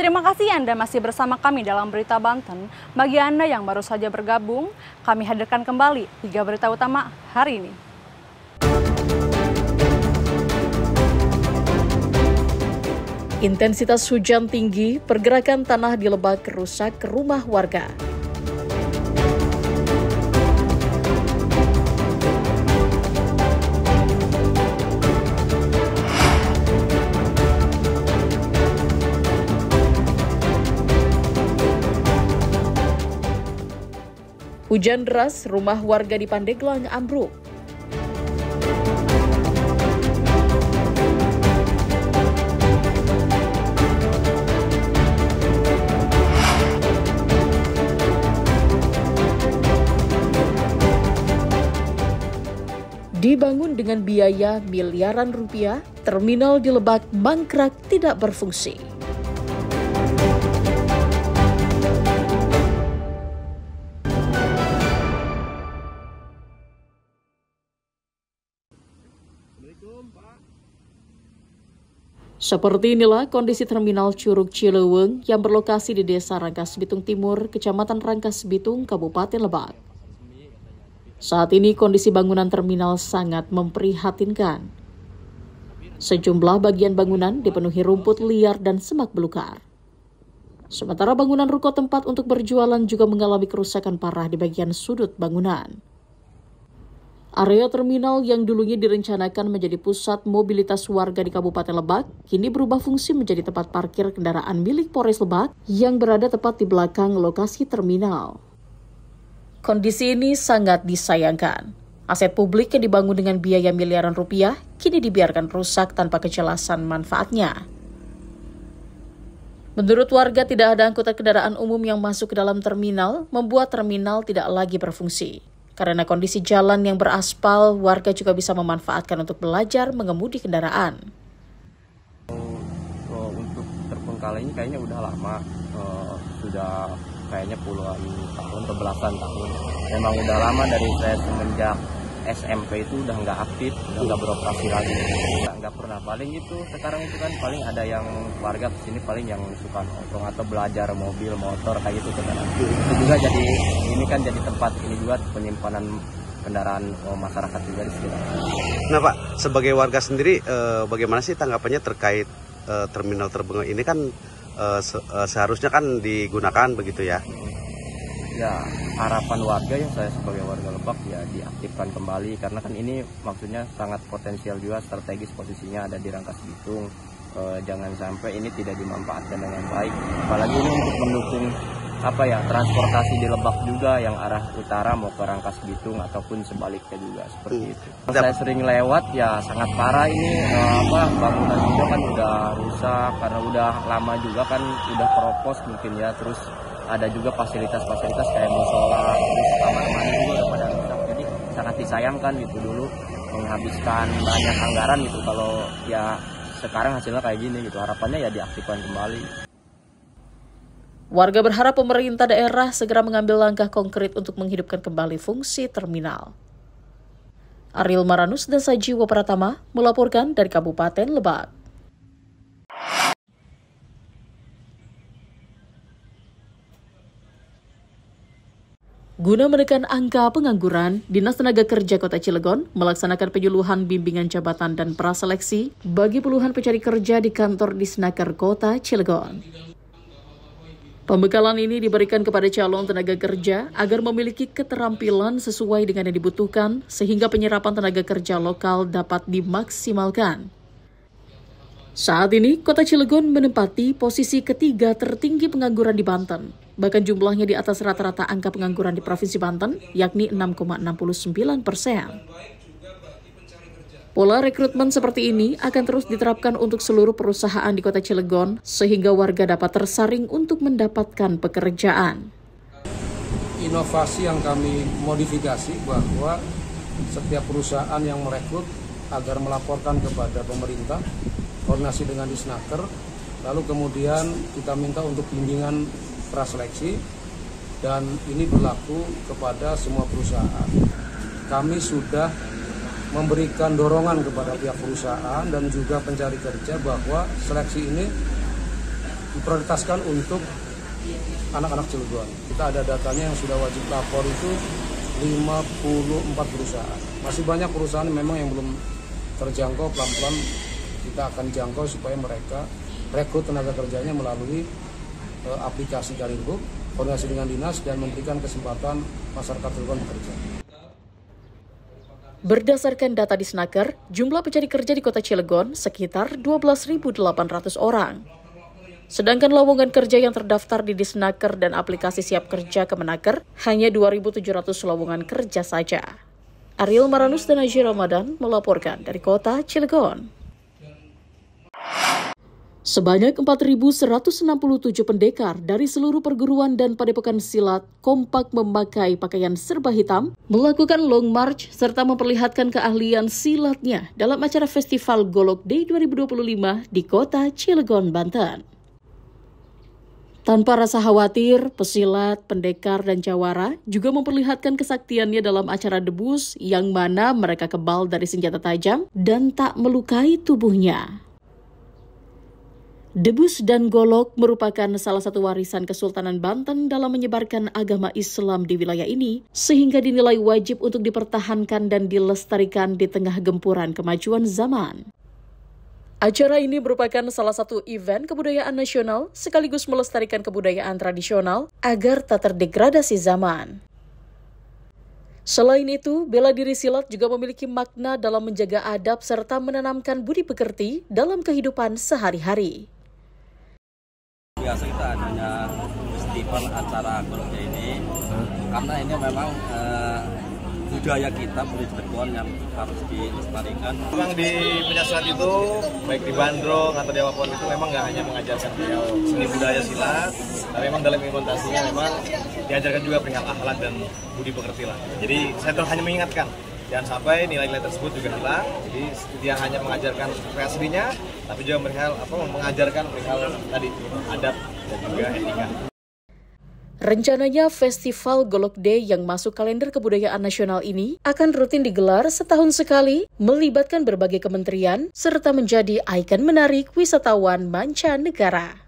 Terima kasih Anda masih bersama kami dalam Berita Banten. Bagi Anda yang baru saja bergabung, kami hadirkan kembali 3 berita utama hari ini. Intensitas hujan tinggi, pergerakan tanah di Lebak rusak rumah warga. Hujan deras, rumah warga di Pandeglang ambruk. Dibangun dengan biaya miliaran rupiah, terminal di Lebak mangkrak tidak berfungsi. Seperti inilah kondisi terminal Curug Cileweng yang berlokasi di Desa Rangkas Bitung Timur, Kecamatan Rangkas Bitung, Kabupaten Lebak. Saat ini kondisi bangunan terminal sangat memprihatinkan. Sejumlah bagian bangunan dipenuhi rumput liar dan semak belukar. Sementara bangunan ruko tempat untuk berjualan juga mengalami kerusakan parah di bagian sudut bangunan. Area terminal yang dulunya direncanakan menjadi pusat mobilitas warga di Kabupaten Lebak, kini berubah fungsi menjadi tempat parkir kendaraan milik Polres Lebak yang berada tepat di belakang lokasi terminal. Kondisi ini sangat disayangkan. Aset publik yang dibangun dengan biaya miliaran rupiah kini dibiarkan rusak tanpa kejelasan manfaatnya. Menurut warga, tidak ada angkutan kendaraan umum yang masuk ke dalam terminal, membuat terminal tidak lagi berfungsi. Karena kondisi jalan yang beraspal, warga juga bisa memanfaatkan untuk belajar mengemudi kendaraan. Untuk terbengkalai ini kayaknya udah lama, sudah kayaknya puluhan tahun atau belasan tahun. Memang udah lama dari saya semenjak SMP itu udah nggak aktif, udah nggak beroperasi lagi. Nggak pernah, paling itu sekarang itu kan paling ada yang warga kesini paling yang suka nongkrong atau belajar mobil, motor kayak gitu kendaraan. Itu juga jadi ini kan jadi tempat ini juga penyimpanan kendaraan masyarakat juga di sekitar. Nah Pak, sebagai warga sendiri bagaimana sih tanggapannya terkait terminal terbengal ini kan seharusnya kan digunakan begitu ya? Ya, harapan warga ya, saya sebagai warga Lebak ya diaktifkan kembali karena kan ini maksudnya sangat potensial juga, strategis posisinya ada di Rangkas Bitung. Jangan sampai ini tidak dimanfaatkan dengan baik. Apalagi ini untuk mendukung transportasi di Lebak juga yang arah utara mau ke Rangkas Bitung ataupun sebaliknya juga seperti itu. Saya sering lewat ya sangat parah ini bangunan juga kan udah rusak karena udah lama juga kan udah keropos mungkin ya, terus ada juga fasilitas-fasilitas kayak musola, terus kamar mandi juga udah pada rusak. Jadi sangat disayangkan gitu, dulu menghabiskan banyak anggaran gitu, kalau ya sekarang hasilnya kayak gini gitu. Harapannya ya diaktifkan kembali. Warga berharap pemerintah daerah segera mengambil langkah konkret untuk menghidupkan kembali fungsi terminal. Ariel Maranus dan Sajiwo Pratama melaporkan dari Kabupaten Lebak. Guna menekan angka pengangguran, Dinas Tenaga Kerja Kota Cilegon melaksanakan penyuluhan bimbingan jabatan dan praseleksi bagi puluhan pencari kerja di kantor Disnaker Kota Cilegon. Pembekalan ini diberikan kepada calon tenaga kerja agar memiliki keterampilan sesuai dengan yang dibutuhkan sehingga penyerapan tenaga kerja lokal dapat dimaksimalkan. Saat ini, Kota Cilegon menempati posisi ketiga tertinggi pengangguran di Banten. Bahkan jumlahnya di atas rata-rata angka pengangguran di Provinsi Banten, yakni 6,69%. Pola rekrutmen seperti ini akan terus diterapkan untuk seluruh perusahaan di Kota Cilegon, sehingga warga dapat tersaring untuk mendapatkan pekerjaan. Inovasi yang kami modifikasi bahwa setiap perusahaan yang merekrut agar melaporkan kepada pemerintah, koordinasi dengan Disnaker, lalu kemudian kita minta untuk bimbingan praseleksi, dan ini berlaku kepada semua perusahaan. Kami sudah memberikan dorongan kepada pihak perusahaan dan juga pencari kerja bahwa seleksi ini diprioritaskan untuk anak-anak Cilegon. Kita ada datanya yang sudah wajib lapor itu 54 perusahaan. Masih banyak perusahaan memang yang belum terjangkau, pelan-pelan kita akan jangkau supaya mereka rekrut tenaga kerjanya melalui aplikasi Karirhub, koordinasi dengan dinas dan memberikan kesempatan masyarakat Cilegon bekerja. Berdasarkan data Disnaker, jumlah pencari kerja di kota Cilegon sekitar 12.800 orang. Sedangkan lowongan kerja yang terdaftar di Disnaker dan aplikasi Siap Kerja Kemenaker hanya 2.700 lowongan kerja saja. Ariel Maranus dan Haji Ramadan melaporkan dari kota Cilegon. Sebanyak 4.167 pendekar dari seluruh perguruan dan padepokan silat kompak memakai pakaian serba hitam, melakukan long march serta memperlihatkan keahlian silatnya dalam acara Festival Golok Day 2025 di kota Cilegon, Banten. Tanpa rasa khawatir, pesilat, pendekar, dan jawara juga memperlihatkan kesaktiannya dalam acara debus yang mana mereka kebal dari senjata tajam dan tak melukai tubuhnya. Debus dan golok merupakan salah satu warisan Kesultanan Banten dalam menyebarkan agama Islam di wilayah ini, sehingga dinilai wajib untuk dipertahankan dan dilestarikan di tengah gempuran kemajuan zaman. Acara ini merupakan salah satu event kebudayaan nasional sekaligus melestarikan kebudayaan tradisional agar tak terdegradasi zaman. Selain itu, bela diri silat juga memiliki makna dalam menjaga adab serta menanamkan budi pekerti dalam kehidupan sehari-hari. Biasa kita adanya festival acara goloknya ini karena ini memang budaya kita, budaya Cilegon yang harus dilestarikan. Memang di pencaksilat itu, baik di Bandrong atau di apapun itu memang nggak hanya mengajarkan perihal seni budaya silat, tapi memang dalam implementasinya memang diajarkan juga perihal akhlak dan budi pekerti lah. Jadi saya hanya mengingatkan, jangan sampai nilai-nilai tersebut juga hilang. Jadi dia hanya mengajarkan perihal seninya, tapi juga mengajarkan perihal tadi adab dan juga etika. Rencananya Festival Golok Day yang masuk kalender kebudayaan nasional ini akan rutin digelar setahun sekali, melibatkan berbagai kementerian, serta menjadi ikon menarik wisatawan mancanegara.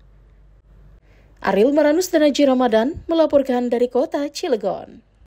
Ariel Maranus dan Haji Ramadan melaporkan dari kota Cilegon.